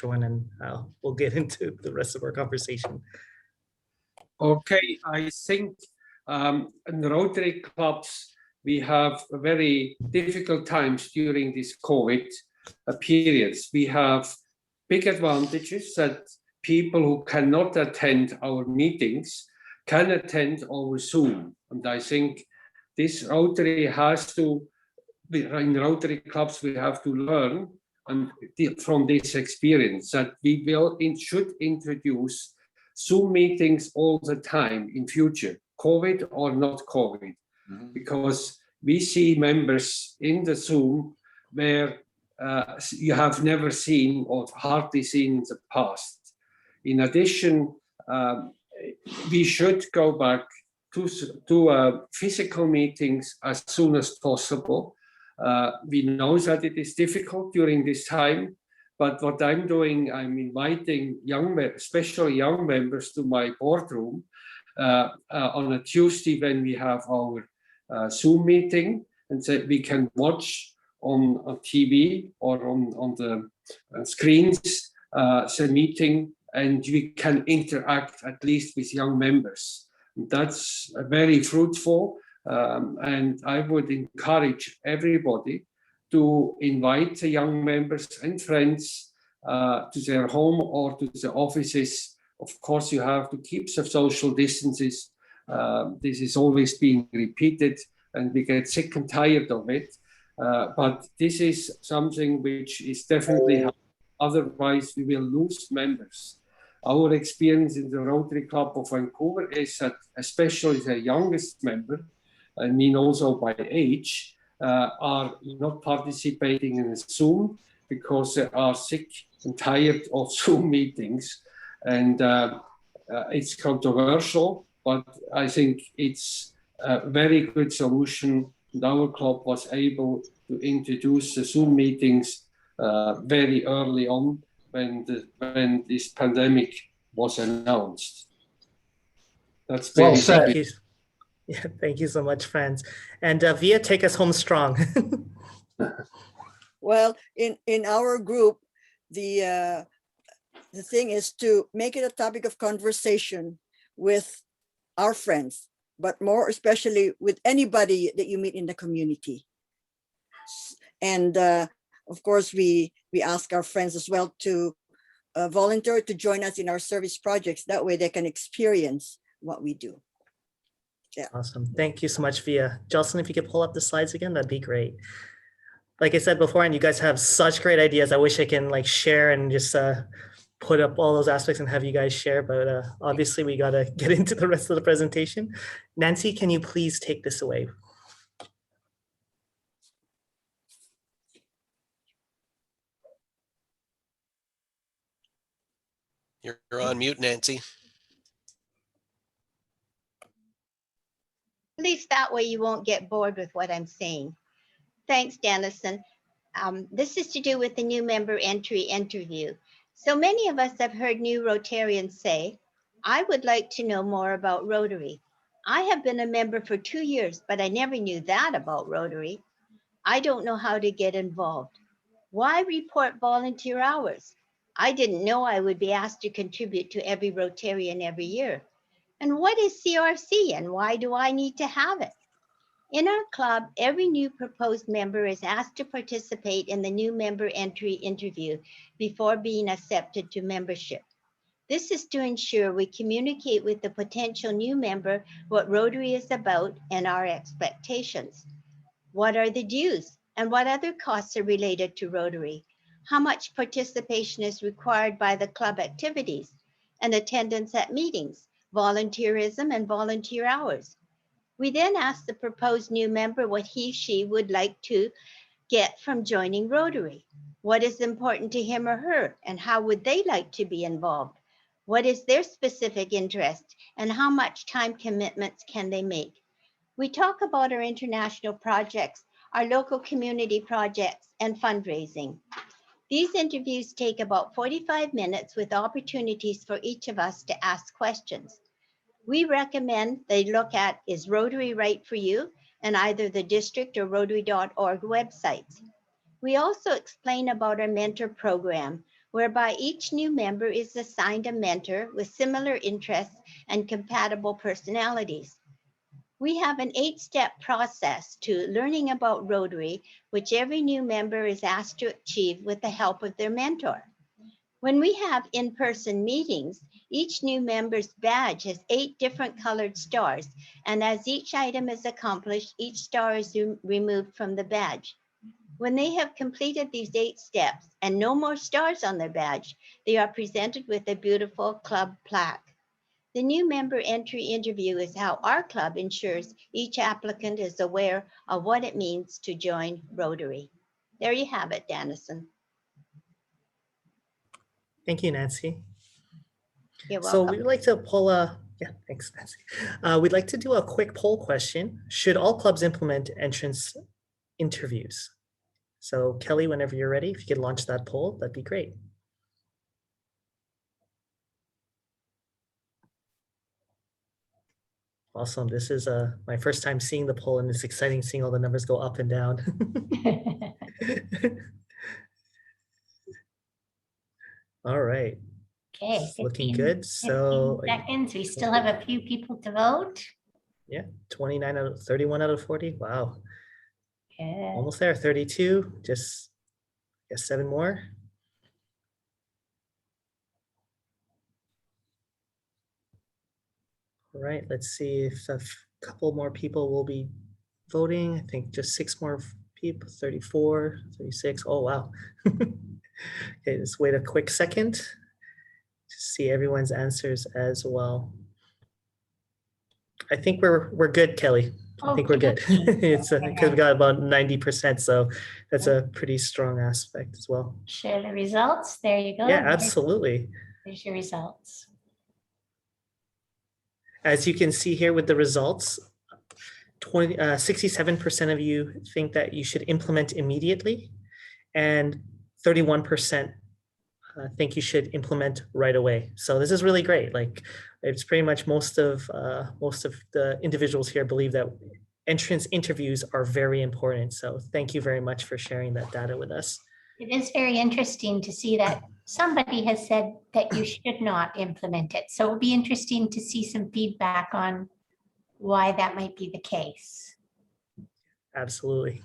one, and we'll get into the rest of our conversation. Okay, I think in the Rotary clubs, we have very difficult times during these COVID periods. We have big advantages that people who cannot attend our meetings can attend over Zoom. And I think this Rotary has to, in Rotary clubs, we have to learn from this experience that we should introduce Zoom meetings all the time in future, COVID or not COVID, because we see members in the Zoom where you have never seen or hardly seen in the past. In addition, we should go back to physical meetings as soon as possible. We know that it is difficult during this time, but what I'm doing, I'm inviting especially young members to my boardroom on a Tuesday when we have our Zoom meeting, and so we can watch on TV or on the screens the meeting, and we can interact at least with young members. That's very fruitful, and I would encourage everybody to invite the young members and friends to their home or to the offices. Of course, you have to keep the social distances. This is always being repeated, and we get sick and tired of it. But this is something which is definitely, otherwise we will lose members. Our experience in the Rotary Club of Vancouver is that especially the youngest member, I mean also by age, are not participating in Zoom because they are sick and tired of Zoom meetings. And it's controversial, but I think it's a very good solution. And our club was able to introduce the Zoom meetings very early on when this pandemic was announced. That's well said. Yeah, thank you so much, Franz. And Via, take us home strong. Well, in our group, the thing is to make it a topic of conversation with our friends, but more especially with anybody that you meet in the community. And of course, we ask our friends as well to volunteer to join us in our service projects. That way they can experience what we do. Yeah. Awesome. Thank you so much, Via. Jocelyn, if you could pull up the slides again, that'd be great. Like I said before, and you guys have such great ideas. I wish I can like share and just put up all those aspects and have you guys share, but obviously we got to get into the rest of the presentation. Nancy, can you please take this away? You're on mute, Nancy. At least that way you won't get bored with what I'm saying. Thanks, Dennison. This is to do with the new member entry interview. So many of us have heard new Rotarians say, I would like to know more about Rotary. I have been a member for 2 years, but I never knew that about Rotary. I don't know how to get involved. Why report volunteer hours? I didn't know I would be asked to contribute to every Rotarian every year. And what is CRC and why do I need to have it? In our club, every new proposed member is asked to participate in the new member entry interview before being accepted to membership. This is to ensure we communicate with the potential new member what Rotary is about and our expectations. What are the dues and what other costs are related to Rotary? How much participation is required by the club activities and attendance at meetings, volunteerism and volunteer hours? We then ask the proposed new member what she would like to get from joining Rotary. What is important to him or her and how would they like to be involved? What is their specific interest and how much time commitments can they make? We talk about our international projects, our local community projects, and fundraising. These interviews take about 45 minutes with opportunities for each of us to ask questions. We recommend they look at Is Rotary Right for You? And either the district or Rotary.org websites. We also explain about our mentor program, whereby each new member is assigned a mentor with similar interests and compatible personalities. We have an 8-step process to learning about Rotary, which every new member is asked to achieve with the help of their mentor. When we have in-person meetings, each new member's badge has 8 different colored stars, and as each item is accomplished, each star is removed from the badge. When they have completed these 8 steps and no more stars on their badge, they are presented with a beautiful club plaque. The new member entry interview is how our club ensures each applicant is aware of what it means to join Rotary. There you have it, Dennison. Thank you, Nancy. You're So welcome. we'd like to pull yeah, thanks, Nancy. We'd like to do a quick poll question. Should all clubs implement entrance interviews? So Kelly, whenever you're ready, if you could launch that poll, that'd be great. Awesome. This is my first time seeing the poll, and it's exciting seeing all the numbers go up and down. All right. Okay, It's looking 15 good. So 15 seconds. We still have a few people to vote. yeah, 29 out of 31 out of 40. Wow. Good. Almost there. 32. Just I guess 7 more. All right, let's see if a couple more people will be voting. I think just 6 more people, 34, 36. Oh, wow. Okay, let's wait a quick second to see everyone's answers as well. I think we're good, Kelly. I think we're good. It's because we got about 90%, so that's a pretty strong aspect as well. Share the results. There you go. Yeah, absolutely. There's your results. As you can see here with the results, 67% of you think that you should implement immediately, and 31% think you should implement right away. So this is really great. Like, it's pretty much most of the individuals here believe that entrance interviews are very important. So thank you very much for sharing that data with us. It is very interesting to see that somebody has said that you should not implement it. So it would be interesting to see some feedback on why that might be the case. Absolutely.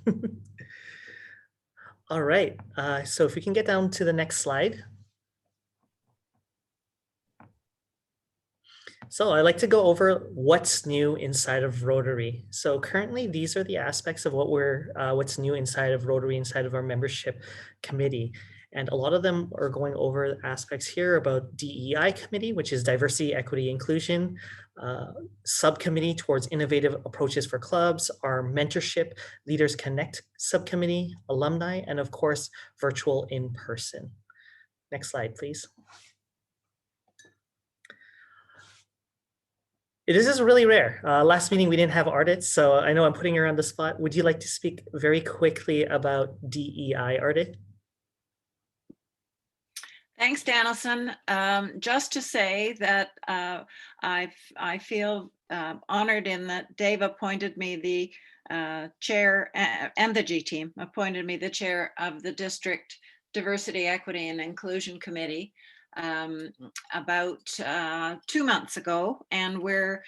All right. So if we can get down to the next slide. So I like to go over what's new inside of Rotary. So currently, these are the aspects of what's new inside of Rotary, inside of our membership committee. And a lot of them are going over aspects here about DEI committee, which is diversity, equity, inclusion, subcommittee towards innovative approaches for clubs, our mentorship Leaders Connect subcommittee, alumni, and of course, virtual in person. Next slide, please. This is really rare. Last meeting, we didn't have Ardit, so I know I'm putting her on the spot. Would you like to speak very quickly about DEI, Ardit? Thanks, Dennison. Just to say that I feel honored in that Dave appointed me the chair, and the G team appointed me the chair of the District Diversity, Equity, and Inclusion Committee about 2 months ago, and we're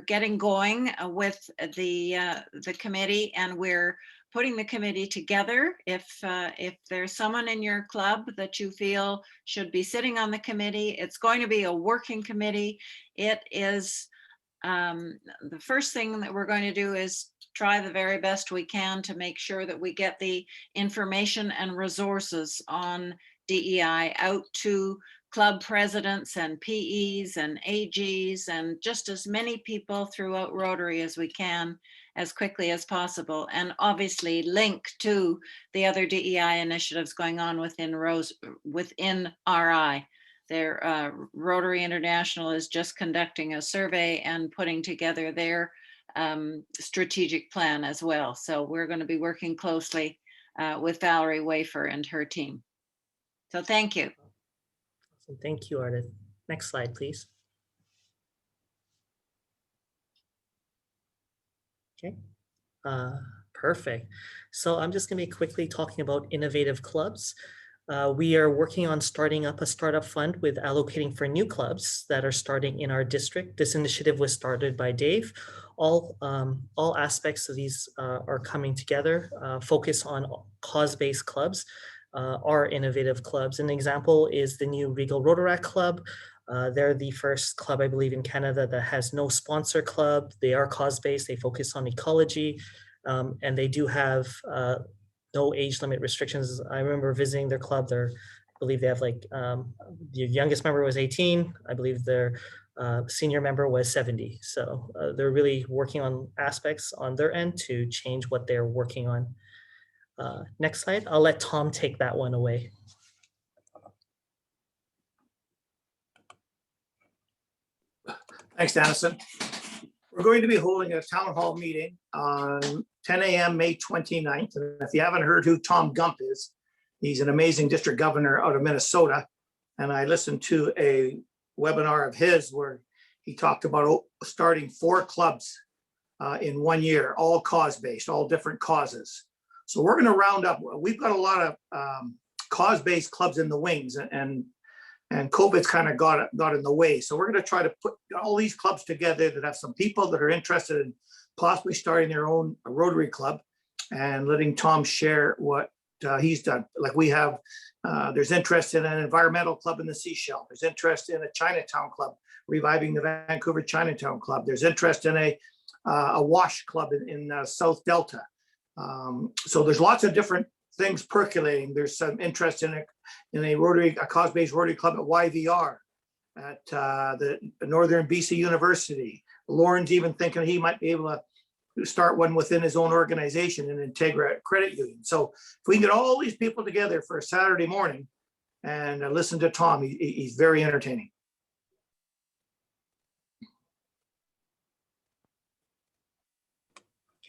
getting going with the committee, and we're putting the committee together. If there's someone in your club that you feel should be sitting on the committee, it's going to be a working committee. It is the first thing that we're going to do is try the very best we can to make sure that we get the information and resources on DEI out to club presidents and PEs and AGs and just as many people throughout Rotary as we can as quickly as possible, and obviously link to the other DEI initiatives going on within RI. Rotary International is just conducting a survey and putting together their strategic plan as well. So we're going to be working closely with Valerie Wafer and her team. So thank you. Awesome. Thank you, Ardit. Next slide, please. Okay, perfect. So I'm just going to be quickly talking about innovative clubs. We are working on starting up a startup fund with allocating for new clubs that are starting in our district. This initiative was started by Dave. All aspects of these are coming together, focus on cause-based clubs, are innovative clubs. An example is the new Regal Rotaract Club. They're the first club, I believe, in Canada that has no sponsor club. They are cause-based, they focus on ecology, and they do have no age limit restrictions. I remember visiting their club. I believe they have like, the youngest member was 18. I believe their senior member was 70. So they're really working on aspects on their end to change what they're working on. Next slide. I'll let Tom take that one away. Thanks, Dennison. We're going to be holding a town hall meeting on 10 a.m. May 29th. And if you haven't heard who Tom Gump is, he's an amazing district governor out of Minnesota. And I listened to a webinar of his where he talked about starting 4 clubs in 1 year, all cause-based, all different causes. So we're going to round up. We've got a lot of cause-based clubs in the wings, and COVID's kind of got in the way. So we're going to try to put all these clubs together that have some people that are interested in possibly starting their own Rotary Club, and letting Tom share what he's done. Like we have, there's interest in an environmental club in the Seashell. There's interest in a Chinatown club, reviving the Vancouver Chinatown Club. There's interest in a wash club in South Delta. So there's lots of different things percolating. There's some interest in a cause-based Rotary Club at YVR, at the Northern BC University. Lauren's even thinking he might be able to start one within his own organization in Integra Credit Union. So if we can get all these people together for a Saturday morning and listen to Tom, he's very entertaining.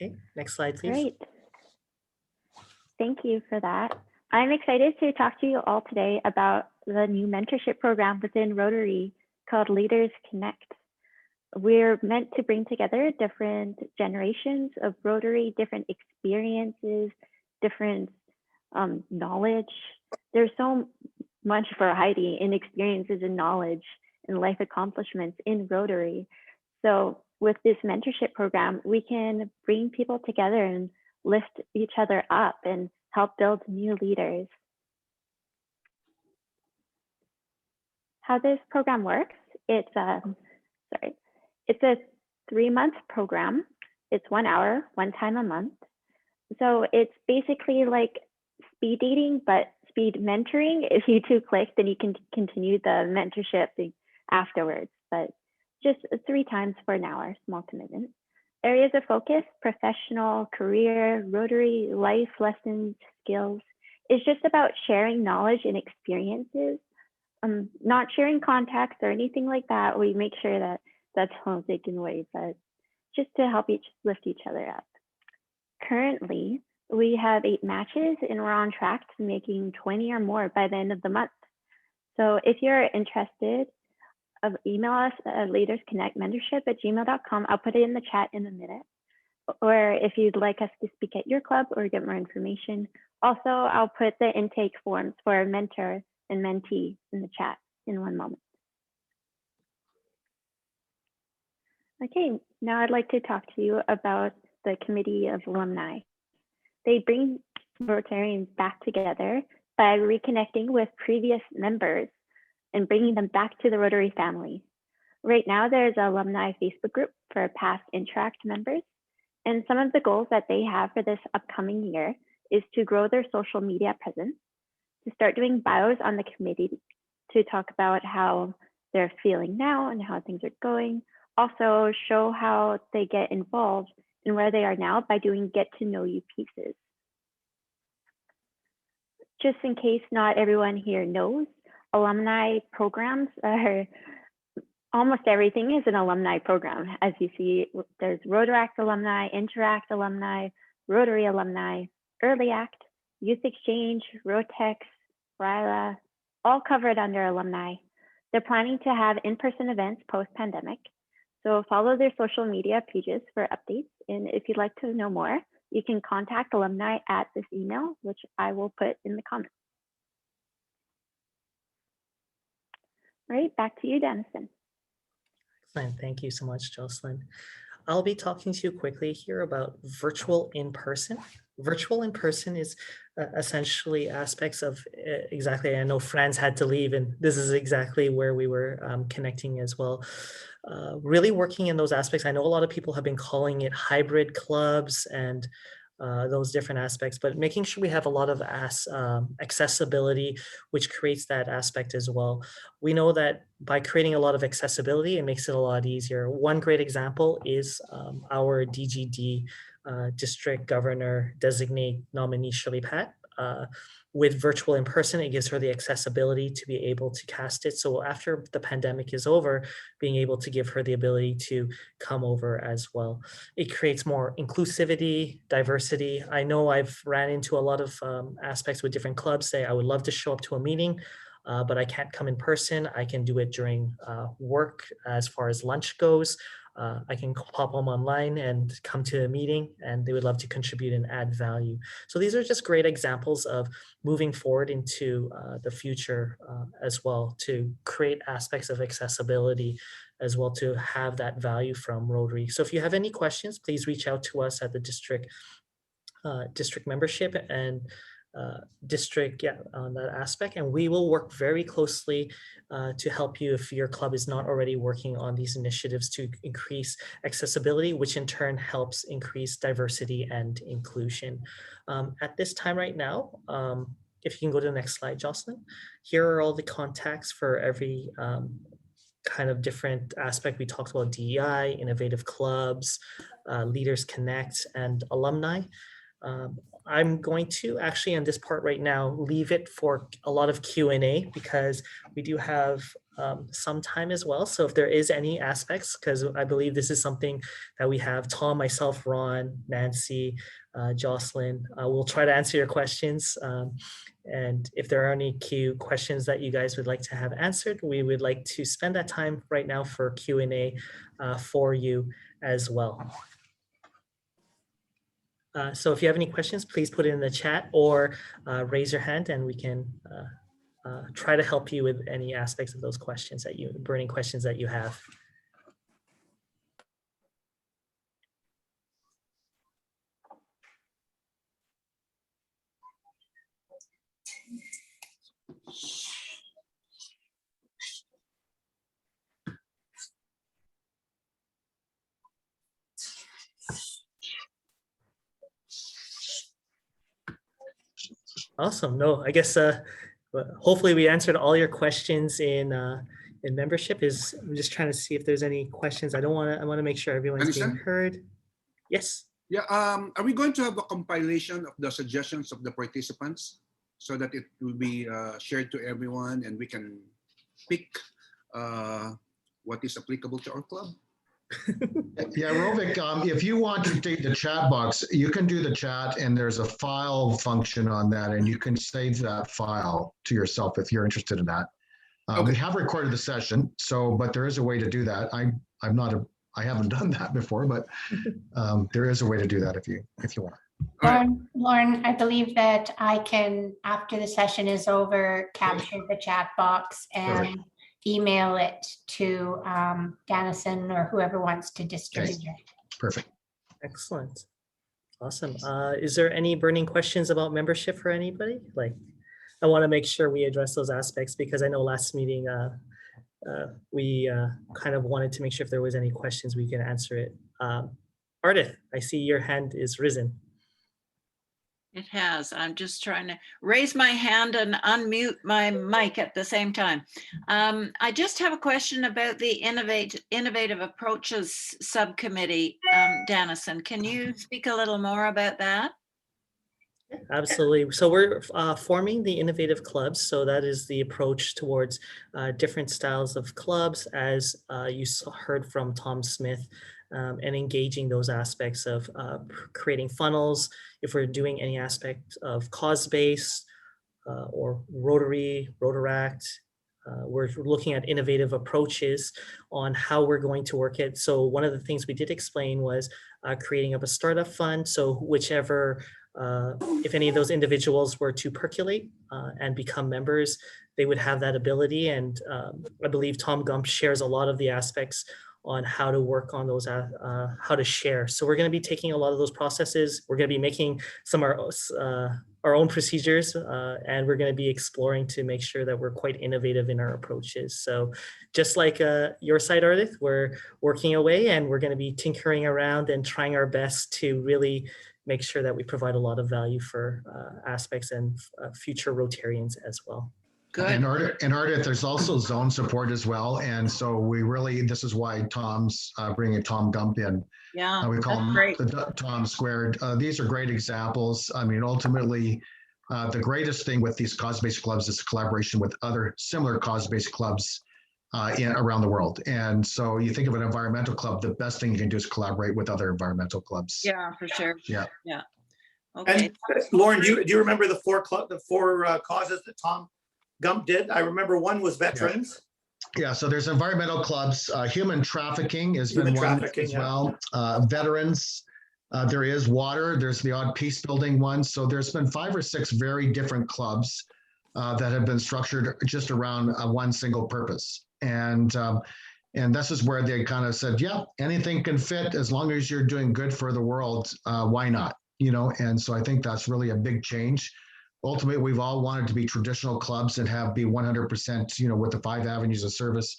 Okay, next slide, please. Great. Thank you for that. I'm excited to talk to you all today about the new mentorship program within Rotary called Leaders Connect. We're meant to bring together different generations of Rotary, different experiences, different knowledge. There's so much variety in experiences and knowledge and life accomplishments in Rotary. So with this mentorship program, we can bring people together and lift each other up and help build new leaders. How this program works, it's a 3-month program. It's 1 hour, 1 time a month. So it's basically like speed dating, but speed mentoring. If you 2 click, then you can continue the mentorship afterwards, but just 3 times for an hour, small commitment. Areas of focus: professional, career, Rotary, life lessons, skills. It's just about sharing knowledge and experiences, not sharing contacts or anything like that. We make sure that that's all taken away, but just to help lift each other up. Currently, we have 8 matches and we're on track to making 20 or more by the end of the month. So if you're interested, email us at leadersconnectmentorship@gmail.com. I'll put it in the chat in a minute. Or if you'd like us to speak at your club or get more information, also I'll put the intake forms for a mentor and mentee in the chat in one moment. Okay, now I'd like to talk to you about the Committee of Alumni. They bring Rotarians back together by reconnecting with previous members and bringing them back to the Rotary family. Right now, there's an alumni Facebook group for past Interact members. And some of the goals that they have for this upcoming year is to grow their social media presence, to start doing bios on the committee, to talk about how they're feeling now and how things are going. Also show how they get involved and where they are now by doing get to know you pieces. Just in case not everyone here knows, alumni programs are almost everything is an alumni program. As you see, there's Rotaract alumni, Interact alumni, Rotary alumni, Early Act, Youth Exchange, Rotex, RILA, all covered under alumni. They're planning to have in-person events post-pandemic. So follow their social media pages for updates. And if you'd like to know more, you can contact alumni at this email, which I will put in the comments. All right, back to you, Dennison. Excellent. Thank you so much, Jocelyn. I'll be talking to you quickly here about virtual in-person. Virtual in-person is essentially aspects of exactly, I know Franz had to leave, and this is exactly where we were connecting as well. Really working in those aspects. I know a lot of people have been calling it hybrid clubs and those different aspects, but making sure we have a lot of accessibility, which creates that aspect as well. We know that by creating a lot of accessibility, it makes it a lot easier. One great example is our DGD district governor designate nominee Shirley Pat. With virtual in person, it gives her the accessibility to be able to cast it. So after the pandemic is over, being able to give her the ability to come over as well. It creates more inclusivity, diversity. I know I've ran into a lot of aspects with different clubs say, I would love to show up to a meeting, but I can't come in person. I can do it during work as far as lunch goes. I can pop them online and come to a meeting, and they would love to contribute and add value. So these are just great examples of moving forward into the future as well, to create aspects of accessibility as well, to have that value from Rotary. So if you have any questions, please reach out to us at the district membership and district on that aspect, and we will work very closely to help you if your club is not already working on these initiatives to increase accessibility, which in turn helps increase diversity and inclusion. At this time right now, if you can go to the next slide, Jocelyn, here are all the contacts for every kind of different aspect. We talked about DEI, innovative clubs, Leaders Connect, and alumni. I'm going to actually on this part right now leave it for a lot of Q&A because we do have some time as well. So if there is any aspects, because I believe this is something that we have Tom, myself, Ron, Nancy, Jocelyn, we'll try to answer your questions. And if there are any questions that you guys would like to have answered, we would like to spend that time right now for Q&A for you as well. So if you have any questions, please put it in the chat or raise your hand and we can try to help you with any aspects of those questions burning questions that you have. Awesome. No, I guess hopefully we answered all your questions in membership. I'm just trying to see if there's any questions. I want to make sure everyone's being heard. Yes. Yeah. Are we going to have a compilation of the suggestions of the participants so that it will be shared to everyone and we can pick what is applicable to our club? Yeah, Rovik, if you want to take the chat box, you can do the chat and there's a file function on that and you can save that file to yourself if you're interested in that. Okay. We have recorded the session, but there is a way to do that. I haven't done that before, but there is a way to do that if you want. Lauren, I believe that I can, after the session is over, capture the chat box and email it to Dennison or whoever wants to distribute it. Perfect. Excellent. Awesome. Is there any burning questions about membership for anybody? I want to make sure we address those aspects because I know last meeting we kind of wanted to make sure if there was any questions we can answer it. Ardith, I see your hand is risen. It has. I'm just trying to raise my hand and unmute my mic at the same time. I just have a question about the Innovative Approaches Subcommittee, Dennison. Can you speak a little more about that? Absolutely. So we're forming the innovative clubs. So that is the approach towards different styles of clubs, as you heard from Tom Smith, and engaging those aspects of creating funnels. If we're doing any aspect of cause-based or Rotary, Rotaract, we're looking at innovative approaches on how we're going to work it. So one of the things we did explain was creating up a startup fund. So whichever, if any of those individuals were to percolate and become members, they would have that ability. And I believe Tom Gump shares a lot of the aspects on how to work on those, how to share. So we're going to be taking a lot of those processes. We're going to be making some of our own procedures, and we're going to be exploring to make sure that we're quite innovative in our approaches. So just like your site, Ardith, we're working away, and we're going to be tinkering around and trying our best to really make sure that we provide a lot of value for aspects and future Rotarians as well. Good. And Ardith, there's also zone support as well. And so we really, this is why Tom's bringing Tom Gump in. Yeah, We call that's him great. the Tom Squared. These are great examples. I mean, ultimately, the greatest thing with these cause-based clubs is collaboration with other similar cause-based clubs around the world. And so you think of an environmental club, the best thing you can do is collaborate with other environmental clubs. Yeah, for sure. Yeah. Yeah. Okay. And Lauren, do you remember the four causes that Tom Gump did? I remember one was veterans. Yeah, so there's environmental clubs. Human trafficking has been Human one trafficking, as yeah. well. Veterans, there is water. There's the odd peace building one. So there's been 5 or 6 very different clubs that have been structured just around one single purpose. And this is where they kind of said, yeah, anything can fit as long as you're doing good for the world. Why not? You know, and so I think that's really a big change. Ultimately, we've all wanted to be traditional clubs and be 100%, you know, with the 5 avenues of service.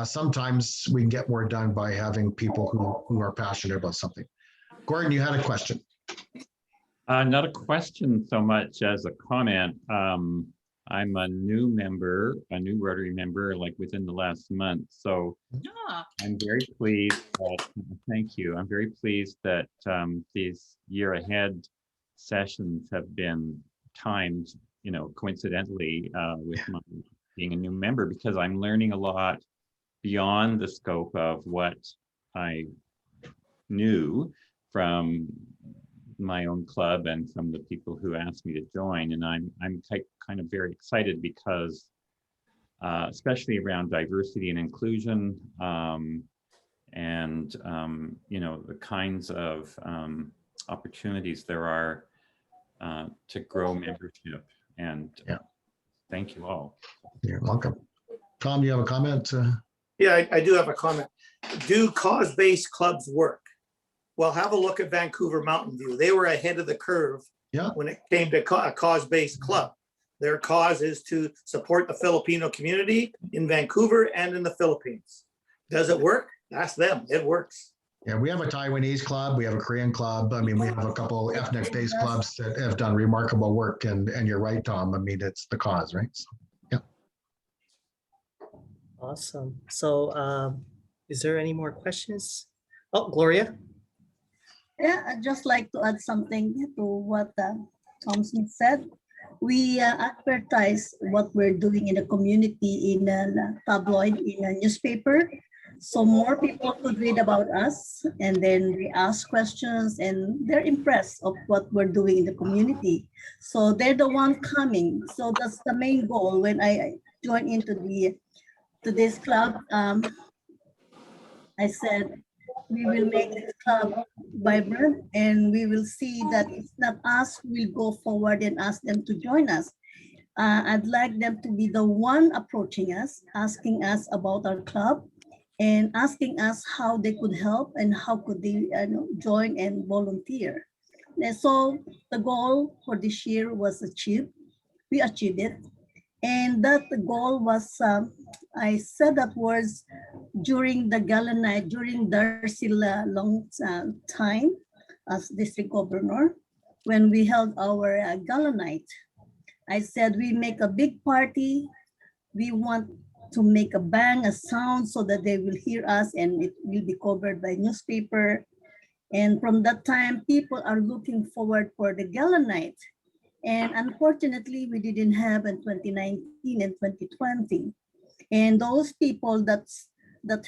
Sometimes we can get more done by having people who are passionate about something. Gordon, you had a question. Not a question so much as a comment. I'm a new Rotary member, like within the last month. So I'm very pleased that, thank you. I'm very pleased that these year ahead sessions have been timed, you know, coincidentally with my being a new member, because I'm learning a lot beyond the scope of what I knew from my own club and from the people who asked me to join. And I'm kind of very excited because especially around diversity and inclusion and you know, the kinds of opportunities there are to grow membership. And thank you all. You're welcome. Tom, you have a comment? Yeah, I do have a comment. Do cause-based clubs work? Well, have a look at Vancouver Mountain View. They were ahead of the curve when it came to a cause-based club. Their cause is to support the Filipino community in Vancouver and in the Philippines. Does it work? Ask them. It works. Yeah, we have a Taiwanese club. We have a Korean club. I mean, we have a couple ethnic-based clubs that have done remarkable work. And you're right, Tom. I mean, it's the cause, right? So, yeah. Awesome. So is there any more questions? Oh, Gloria. Yeah, I'd just like to add something to what Tom Smith said. We advertise what we're doing in the community in a tabloid, in a newspaper, so more people could read about us, and then they ask questions and they're impressed of what we're doing in the community. So they're the one coming. So that's the main goal. When I joined into this club, I said, we will make this club vibrant, and we will see that it's not us who will go forward and ask them to join us. I'd like them to be the one approaching us, asking us about our club, and asking us how they could help and how could they join and volunteer. And so the goal for this year was achieved. We achieved it. And that goal was, I said that words during the gala night, during Darcy Long's time as district governor, when we held our gala night. I said, we make a big party. We want to make a bang, a sound, so that they will hear us and it will be covered by newspaper. And from that time, people are looking forward for the gala night. And unfortunately, we didn't have in 2019 and 2020. And those people that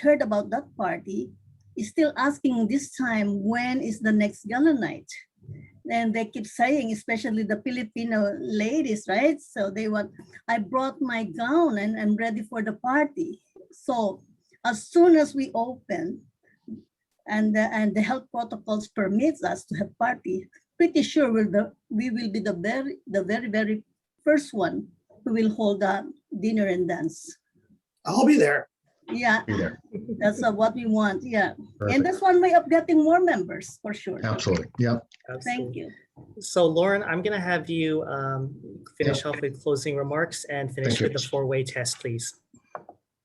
heard about that party is still asking this time, when is the next gala night? And they keep saying, especially the Filipino ladies, right? So they want, I brought my gown and I'm ready for the party. So as soon as we open and the health protocols permits us to have party, pretty sure we will be the very first one who will hold dinner and dance. I'll be there. Yeah, Be there. that's what we want. Yeah. And Perfect. that's one way of getting more members for sure. Absolutely. Yep. Thank you. So Lauren, I'm gonna have you finish off with closing remarks and finish Thank you. with the 4-way test, please.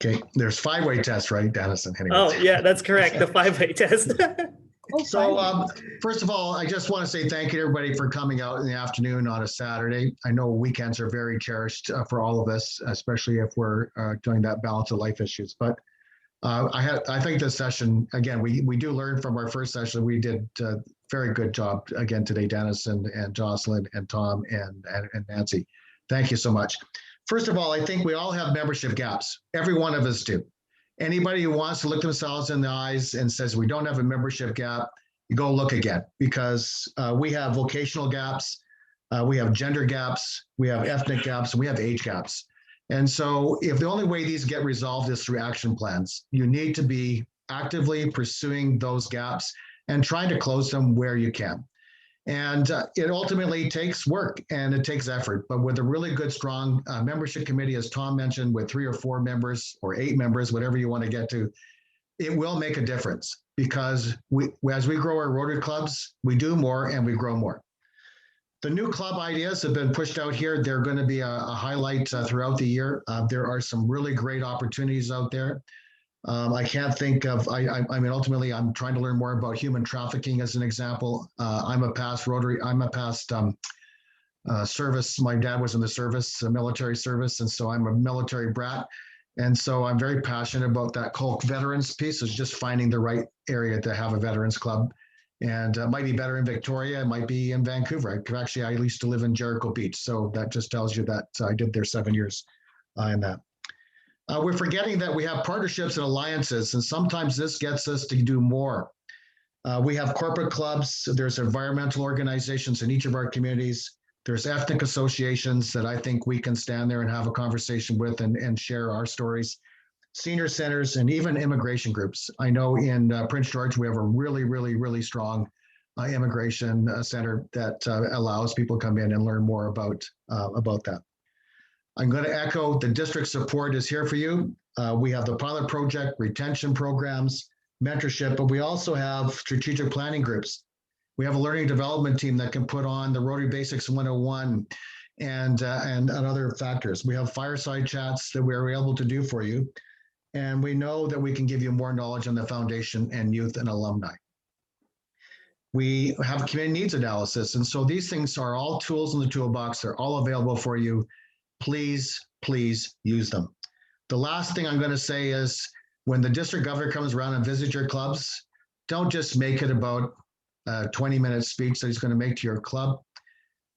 Okay. There's 5-way tests, right, Dennison? Anyways. Oh, yeah, that's correct. The 5-way test. So first of all, I just want to say thank you to everybody for coming out in the afternoon on a Saturday. I know weekends are very cherished for all of us, especially if we're doing that balance of life issues. But I think this session, again, we do learn from our first session. We did a very good job again today, Dennison and Jocelyn and Tom and Nancy. Thank you so much. First of all, I think we all have membership gaps. Every one of us do. Anybody who wants to look themselves in the eyes and says we don't have a membership gap, you go look again, because we have vocational gaps, we have gender gaps, we have ethnic gaps, and we have age gaps. And so if the only way these get resolved is through action plans, you need to be actively pursuing those gaps and trying to close them where you can. And it ultimately takes work and it takes effort, but with a really good, strong membership committee, as Tom mentioned, with 3 or 4 members or 8 members, whatever you want to get to, it will make a difference, because as we grow our Rotary clubs, we do more and we grow more. The new club ideas have been pushed out here. They're going to be a highlight throughout the year. There are some really great opportunities out there. I can't think of, I mean, ultimately, I'm trying to learn more about human trafficking as an example. I'm a past Rotary, I'm a past service. My dad was in the service, military service, and so I'm a military brat. And so I'm very passionate about that whole veterans piece, is just finding the right area to have a veterans club. And it might be better in Victoria, it might be in Vancouver. Actually, I used to live in Jericho Beach, so that just tells you that I did there 7 years in that. We're forgetting that we have partnerships and alliances, and sometimes this gets us to do more. We have corporate clubs, there's environmental organizations in each of our communities, there's ethnic associations that I think we can stand there and have a conversation with and share our stories, senior centers, and even immigration groups. I know in Prince George, we have a really, really, really strong immigration center that allows people to come in and learn more about that. I'm going to echo the district support is here for you. We have the pilot project, retention programs, mentorship, but we also have strategic planning groups. We have a learning development team that can put on the Rotary Basics 101 and other factors. We have fireside chats that we're able to do for you. And we know that we can give you more knowledge on the foundation and youth and alumni. We have community needs analysis. And so these things are all tools in the toolbox. They're all available for you. Please, please use them. The last thing I'm going to say is, when the district governor comes around and visits your clubs, don't just make it about a 20-minute speech that he's going to make to your club,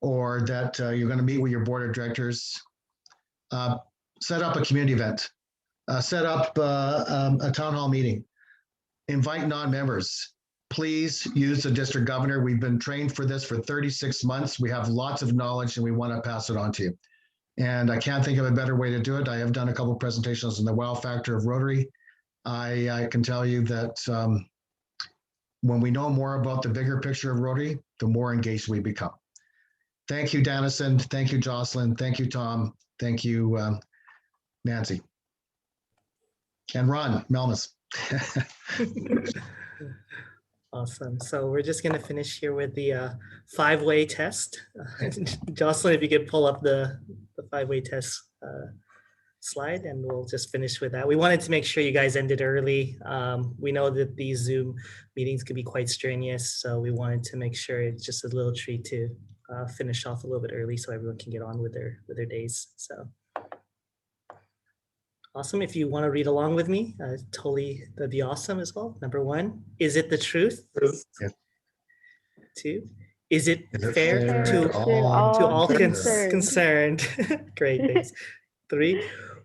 or that you're going to meet with your board of directors. Set up a community event. Set up a town hall meeting. Invite non-members. Please use the district governor. We've been trained for this for 36 months. We have lots of knowledge and we want to pass it on to you. And I can't think of a better way to do it. I have done a couple of presentations on the wow factor of Rotary. I can tell you that when we know more about the bigger picture of Rotary, the more engaged we become. Thank you, Dennison. Thank you, Jocelyn. Thank you, Tom. Thank you, Nancy. And Ron Melmus. Awesome. So we're just going to finish here with the 5-way test. Jocelyn, if you could pull up the 5-way test slide, and we'll just finish with that. We wanted to make sure you guys ended early. We know that these Zoom meetings can be quite strenuous, so we wanted to make sure it's just a little treat to finish off a little bit early so everyone can get on with their days. So awesome. If you want to read along with me, totally, that'd be awesome as well. Number 1, is it the truth? Yes. 2, is it fair to all concerned? Great, thanks. 3,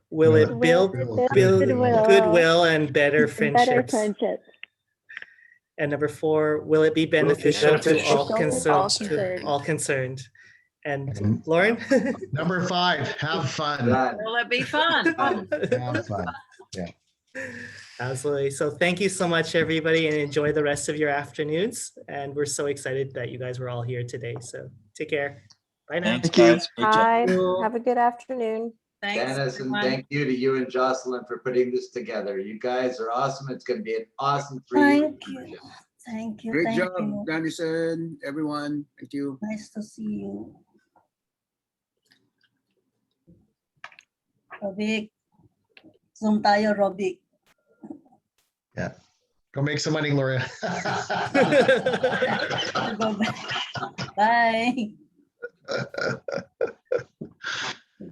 will it build goodwill and better friendships? And number 4, will it be beneficial to all concerned? And Lauren? Number 5, have fun. Will it be fun? Have fun. Yeah. Absolutely. So thank you so much, everybody, and enjoy the rest of your afternoons. And we're so excited that you guys were all here today. So take care. Bye now. Thank you. Bye. Have a good afternoon. Thanks, Dennis, and everyone. thank you to you and Jocelyn for putting this together. You guys are awesome. It's going to be an awesome 3 Thank you. Thank you. Great Thank job, you. Dennison, everyone. Thank you. Nice to see you. Robic. Zoom tayo, Robic. Yeah. Go make some money, Gloria. Bye.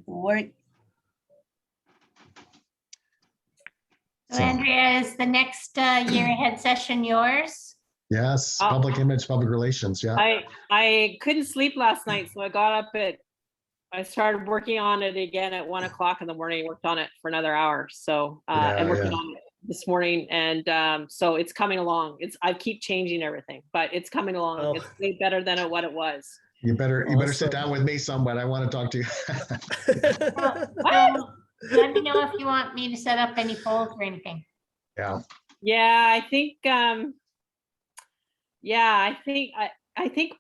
Work. So Andrea, is the next year ahead session yours? Yes, public image, public relations. Yeah. I couldn't sleep last night, so I started working on it again at 1 o'clock in the morning, worked on it for another hour. So, and working on it this morning. And so it's coming along. I keep changing everything, but it's coming along. Oh. It's way better than what it was. You better sit down with me somewhat. I want to talk to you. Let me know if you want me to set up any polls or anything. Yeah. Yeah, I think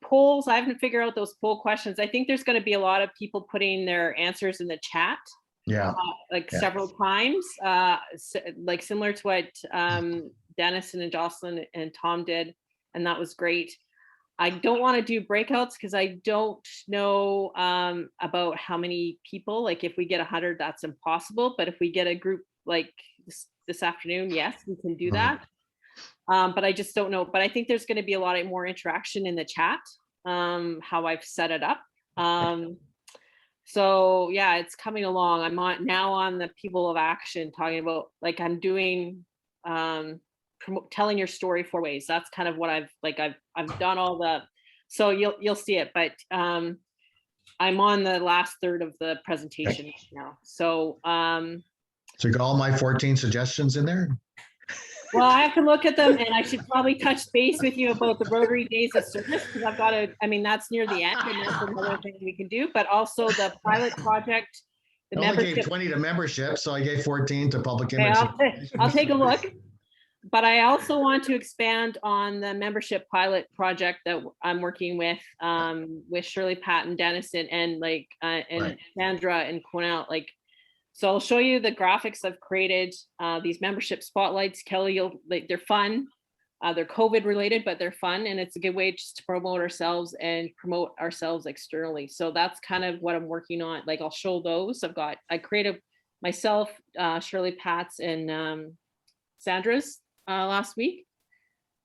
polls, I haven't figured out those poll questions. I think there's going to be a lot of people putting their answers in the chat. Yeah. Several times, like similar to what Dennison and Jocelyn and Tom did. And that was great. I don't want to do breakouts because I don't know about how many people, like if we get 100, that's impossible. But if we get a group like this afternoon, yes, we can do that. But I just don't know. But I think there's going to be a lot more interaction in the chat, how I've set it up. So yeah, it's coming along. I'm now on the People of Action, talking about, like, I'm doing telling your story 4 ways. That's kind of what I've done all the, so you'll see it, but I'm on the last third of the presentation now. So So you got all my 14 suggestions in there? well, I have to look at them, and I should probably touch base with you about the Rotary Days of Service, because I've got to, I mean, that's near the end, and that's another thing we can do, but also the pilot project, the I only gave membership. 20 to membership, so I gave 14 to public Okay, image. I'll take a look. But I also want to expand on the membership pilot project that I'm working with Shirley, Pat, and Dennison, and and Sandra and Cornell. So I'll show you the graphics I've created. These membership spotlights, Kelly, they're fun. They're COVID related, but they're fun, and it's a good way just to promote ourselves and promote ourselves externally. So that's kind of what I'm working on. Like, I'll show those. I created myself, Shirley, Pat's, and Sandra's last week.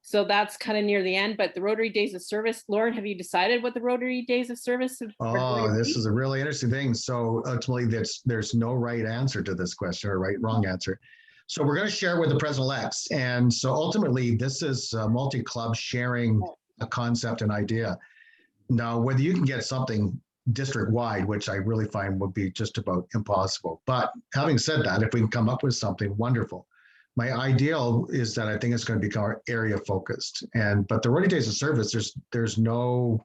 So that's kind of near the end, but the Rotary Days of Service, Lauren, have you decided what the Rotary Days of Service are going to be? This is a really interesting thing. So ultimately, there's no right answer to this question, or wrong answer. So we're going to share with the president-elects. And so ultimately, this is multi-club sharing a concept and idea. Now, whether you can get something district-wide, which I really find would be just about impossible. But having said that, if we can come up with something wonderful. My ideal is that I think it's going to become area focused. But the Rotary Days of Service, there's no,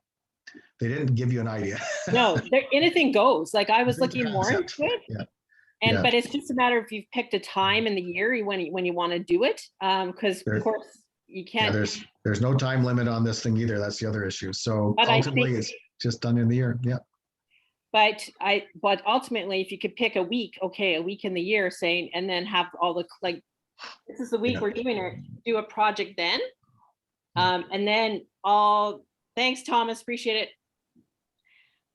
they didn't give you an idea. No, anything goes. Like, I was looking more into it. Yeah. But it's just a matter if you've picked a time in the year when you want to do it. Because of course you can't. Yeah, there's no time limit on this thing either. That's the other issue. So but ultimately it's just done in the year. Yeah. But ultimately, if you could pick a week, okay, a week in the year, saying, and then have all the, like, this is the week we're doing it, do a project then. And then thanks, Thomas, appreciate it.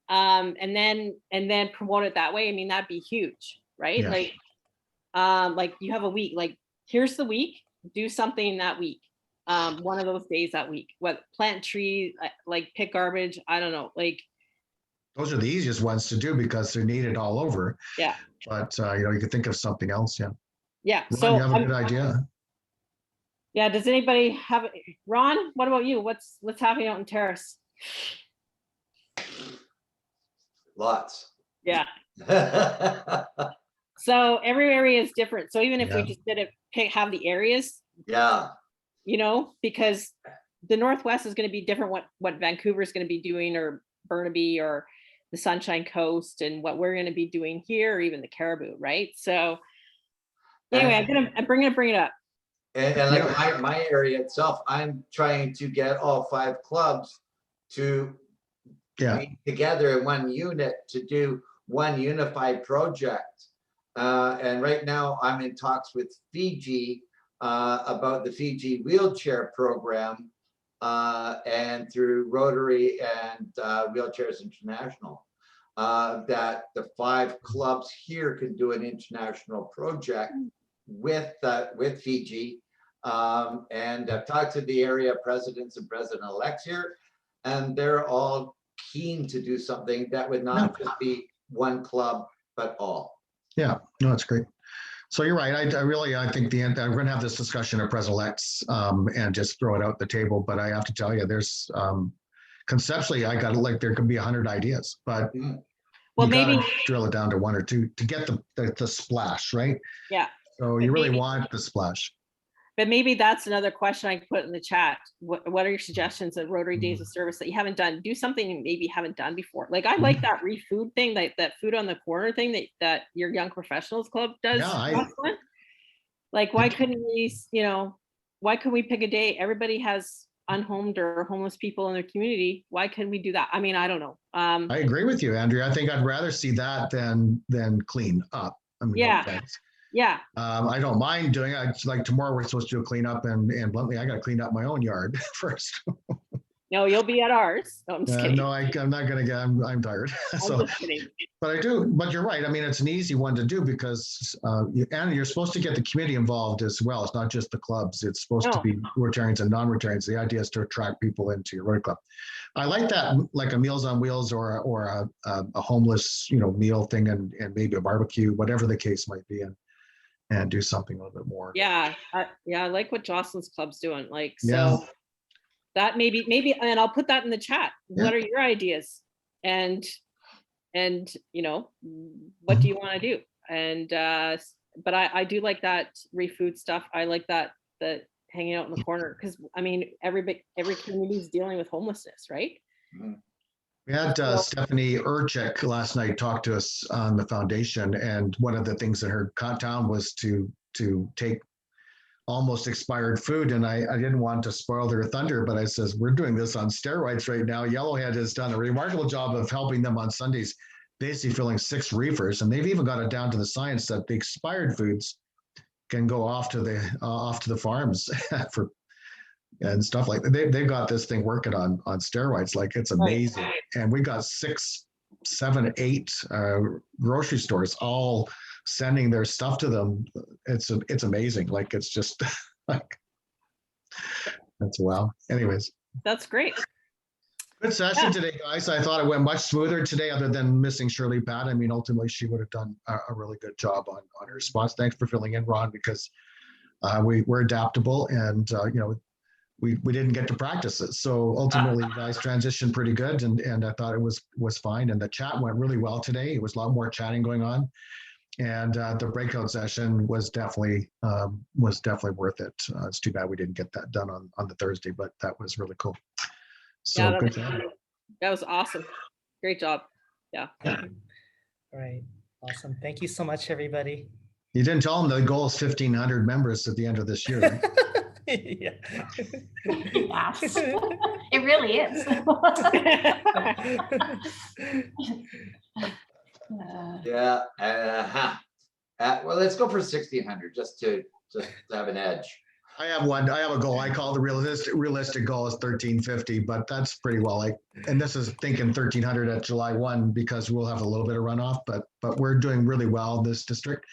And then promote it that way. I mean, that'd be huge, right? Yeah. Like you have a week, like, here's the week, do something that week. One of those days that week, what, plant trees, like pick garbage, I don't know, like. Those are the easiest ones to do because they're needed all over. Yeah. But you could think of something else. Yeah. Yeah. Ron, So you have a good idea. Yeah. Does anybody have, Ron, what about you? What's happening out in Terrace? Lots. Yeah. So every area is different. So even if we just did it, have the areas. Yeah. Because the Northwest is going to be different what Vancouver is going to be doing, or Burnaby, or the Sunshine Coast, and what we're going to be doing here, or even the Caribou, right? So anyway, I'm going to bring it up. And like my area itself, I'm trying to get all 5 clubs to be together in one unit to do one unified project. And right now I'm in talks with Fiji about the Fiji wheelchair program and through Rotary and Wheelchairs International, that the 5 clubs here can do an international project with Fiji. And I've talked to the area presidents and president-elects here, and they're all keen to do something that would not just be one club, but all. Yeah, no, it's great. So you're right. I think we're going to have this discussion at President-elects and just throw it out the table. But I have to tell you, there's conceptually, there could be 100 ideas, but well, you maybe gotta drill it down to 1 or 2 to get the splash, right? Yeah. So you really want the splash. But maybe that's another question I could put in the chat. What are your suggestions at Rotary Days of Service that you haven't done? Do something you maybe haven't done before. Like I like that refood thing, that food on the corner thing that your Young Professionals Club does. Yeah, like why couldn't we, why couldn't we pick a day? Everybody has unhomed or homeless people in their community. Why couldn't we do that? I mean, I don't know. I agree with you, Andrea. I think I'd rather see that than clean up. I mean, yeah. No, yeah. I don't mind doing it. Like tomorrow we're supposed to do a cleanup and bluntly, I got to clean up my own yard first. No, you'll be at ours. No, I'm just kidding. No, I'm not going to get, I'm tired. I'm just kidding. But you're right. I mean, it's an easy one to do because you're supposed to get the community involved as well. It's not just the clubs. It's supposed to be Rotarians and non-Rotarians. The idea is to attract people into your Rotary Club. I like that, like a Meals on Wheels or a homeless, meal thing and maybe a barbecue, whatever the case might be. And do something a little bit more. Yeah, I like what Jocelyn's club's doing. Like, so that maybe, and I'll put that in the chat. Yeah. What are your ideas? And what do you want to do? And but I do like that refood stuff. I like that hanging out in the corner because I mean every community is dealing with homelessness, right? Mm-hmm. We had Stephanie Urchik last night talk to us on the foundation, and one of the things in her town was to take almost expired food. And I didn't want to spoil their thunder, but I says, we're doing this on steroids right now. Yellowhead has done a remarkable job of helping them on Sundays, basically filling 6 reefers. And they've even got it down to the science that the expired foods can go off to the farms for and stuff like that. They've got this thing working on steroids. Like it's amazing. Right. And we got 6, 7, 8 grocery stores all sending their stuff to them. It's amazing. Like it's just like, that's wow. Anyways. That's great. Good session today, guys. I thought it went much smoother today other than missing Shirley Pat. I mean, ultimately she would have done a really good job on her response. Thanks for filling in, Ron, because we're adaptable and we didn't get to practice it. So ultimately you guys transitioned pretty good and I thought it was fine. And the chat went really well today. It was a lot more chatting going on. And the breakout session was definitely worth it. It's too bad we didn't get that done on the Thursday, but that was really cool. So yeah, good job. That was awesome. Great job. Yeah. All right. Awesome. Thank you so much, everybody. You didn't tell them the goal is 1,500 members at the end of this year, right? Yeah. Yes. It really is. Yeah. Well, let's go for 1,600 just to have an edge. I have a goal. I call the realistic goal is 1,350, but that's pretty well and this is thinking 1,300 at July 1 because we'll have a little bit of runoff, but we're doing really well in this district.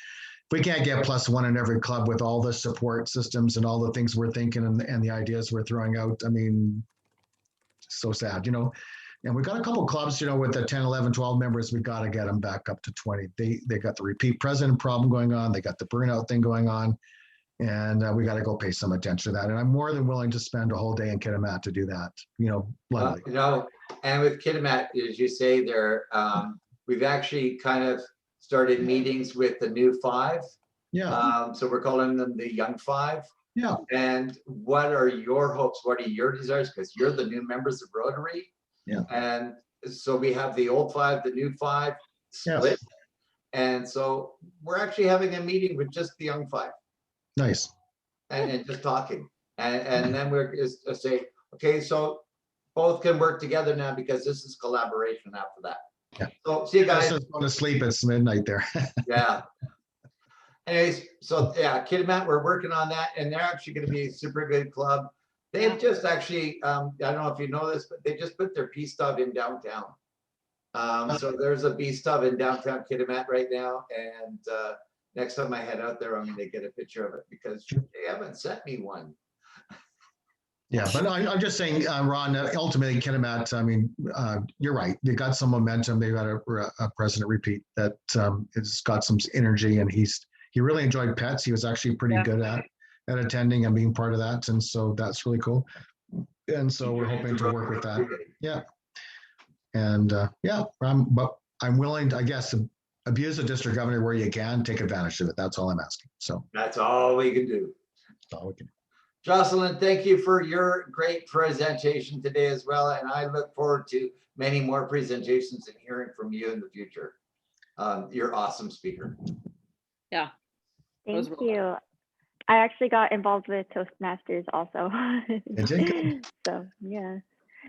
If we can't get +1 in every club with all the support systems and all the things we're thinking and the ideas we're throwing out, I mean, so sad, and we've got a couple clubs, with the 10, 11, 12 members, we got to get them back up to 20. They got the repeat president problem going on. They got the burnout thing going on. And we got to go pay some attention to that. And I'm more than willing to spend a whole day in Kitimat to do that, bluntly. And with Kitimat, as you say there, we've actually kind of started meetings with the new 5. Yeah. So we're calling them the Young 5. Yeah. And what are your hopes? What are your desires? Because you're the new members of Rotary. Yeah. And so we have the old 5, the new 5 split. Yeah. And so we're actually having a meeting with just the Young 5. Nice. And just talking. And then we're just say, okay, so both can work together now because this is collaboration after that. So see you guys. Just going to sleep. It's midnight there. Yeah. Anyways, so yeah, Kitimat, we're working on that, and they're actually going to be a super good club. They've just actually, I don't know if you know this, but they just put their Bee Stub in downtown. So there's a Bee Stub in downtown Kitimat right now, and next time I head out there, I'm going to get a picture of it because they haven't sent me one. Yeah, but I'm just saying, Ron, ultimately Kitimat, I mean, you're right. They got some momentum. They got a president repeat that it's got some energy, and he really enjoyed pets. He was actually pretty good at attending and being part of that. And so that's really cool. And so we're hoping to work with that. Yeah. And but I'm willing to, I guess, abuse the district governor where you can, take advantage of it. That's all I'm asking. So that's all we can do. That's all we can do. Jocelyn, thank you for your great presentation today as well. And I look forward to many more presentations and hearing from you in the future. You're an awesome speaker. Yeah. Thank you. I actually got involved with Toastmasters also. So yeah.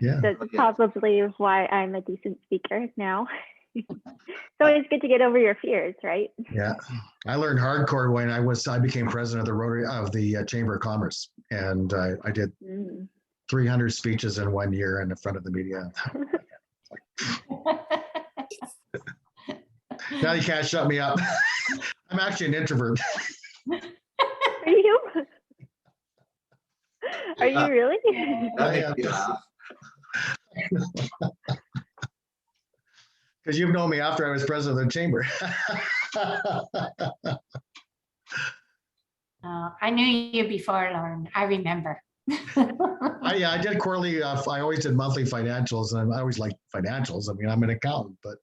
Yeah. That's probably why I'm a decent speaker now. So it's good to get over your fears, right? Yeah. I learned hardcore when I became president of the Rotary of the Chamber of Commerce, and I did 300 speeches in 1 year in the front of the media. Now you can't shut me up. I'm actually an introvert. Are you? Are you really? That makes me laugh. Because you've known me after I was president of the chamber. I knew you before, Lauren. I remember. I did quarterly. I always did monthly financials, and I always liked financials. I mean, I'm an accountant, but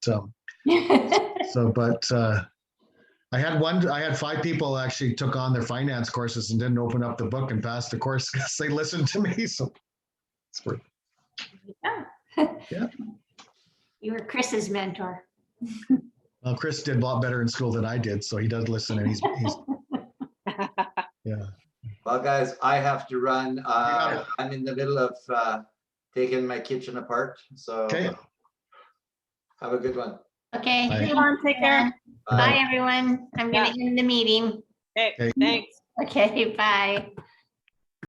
I had 5 people actually took on their finance courses and didn't open up the book and pass the course because they listened to me. So it's great. Yeah. You were Chris's mentor. Well, Chris did a lot better in school than I did, so he does listen, and he's yeah. Well, guys, I have to run. I'm in the middle of taking my kitchen apart. So have a good one. Okay. Bye. Take care. Bye, everyone. I'm going to end the meeting. Okay, thanks. Okay, bye.